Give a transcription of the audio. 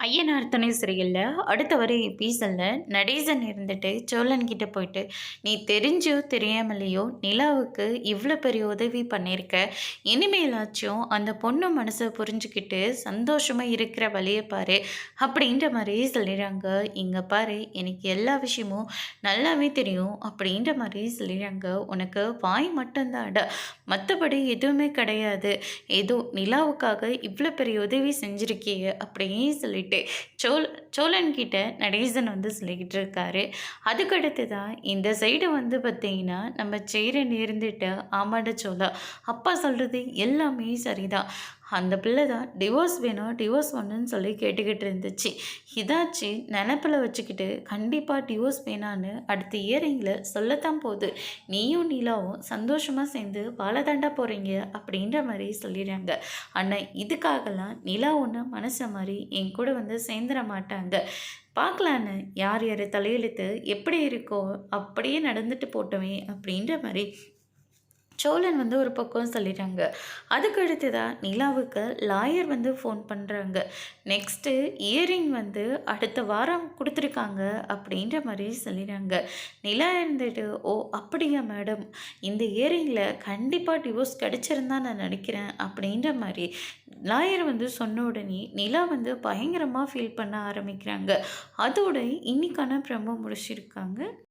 ஐயனார் துணை சிறையில் அடுத்த வர எபிசோடில் நடேசன் இருந்துட்டு சோழன் கிட்ட போயிட்டு, நீ தெரிஞ்சோ தெரியாமலையோ நிலாவுக்கு இவ்வளோ பெரிய உதவி பண்ணியிருக்க. இனிமேலாச்சும் அந்த பொண்ணு மனசை புரிஞ்சுக்கிட்டு சந்தோஷமாக இருக்கிற வழியை பாரு அப்படின்ற மாதிரி சொல்லிடுறாங்க. இங்கே பாரு, எனக்கு எல்லா விஷயமும் நல்லாவே தெரியும் அப்படின்ற மாதிரி சொல்லிடுறாங்க. உனக்கு வாய் மட்டும்தான்டா, மற்றபடி எதுவுமே கிடையாது. ஏதோ நிலாவுக்காக இவ்வளோ பெரிய உதவி செஞ்சுருக்கிய அப்படின்னு சொல்லிட்டு சோழன் கிட்ட நடேசன் சொல்லிக்கிட்டு இருக்காரு. அதுக்கடுத்து தான் இந்த சைடு பார்த்தீங்கன்னா நம்ம சேரன் இருந்துட்டு, ஆமாட சோழா, அப்பா சொல்கிறது எல்லாமே சரிதான். அந்த பிள்ளை தான் டிவோர்ஸ் வேணும் டிவோர்ஸ் வேணும்னு சொல்லி கேட்டுக்கிட்டு இருந்துச்சு. இதாச்சு நினப்பில் வச்சுக்கிட்டு கண்டிப்பாக டிவோர்ஸ் வேணான்னு அடுத்த இயரிங்கில் சொல்லத்தான் போகுது. நீயும் நீலாவும் சந்தோஷமாக சேர்ந்து வாழதாண்டா போகிறீங்க அப்படின்ற மாதிரி சொல்லிடுறாங்க. ஆனால் இதுக்காகலாம் நிலா ஒன்று மனசை மாதிரி என் கூட சேர்ந்துட மாட்டாங்க. பார்க்கலான்னு யார் யார் தலையெழுத்து எப்படி இருக்கோ அப்படியே நடந்துட்டு போட்டோமே அப்படின்ற மாதிரி சோழன் ஒரு பக்கம் சொல்லிட்டாங்க. அதுக்கு அடுத்ததாக நிலாவுக்கு லாயர் ஃபோன் பண்ணுறாங்க. நெக்ஸ்ட்டு இயரிங் அடுத்த வாரம் கொடுத்துருக்காங்க அப்படின்ற மாதிரி சொல்லிடுறாங்க. நிலா இருந்துட்டு, ஓ அப்படியா மேடம், இந்த இயரிங்கில் கண்டிப்பாக டிவோர்ஸ் கிடச்சிருந்தா நான் நினைக்கிறேன் அப்படின்ற மாதிரி லாயர் சொன்ன உடனே நிலா பயங்கரமாக ஃபீல் பண்ண ஆரம்பிக்கிறாங்க. அதோட இன்னைக்கான ப்ரமோ முடிச்சிருக்காங்க.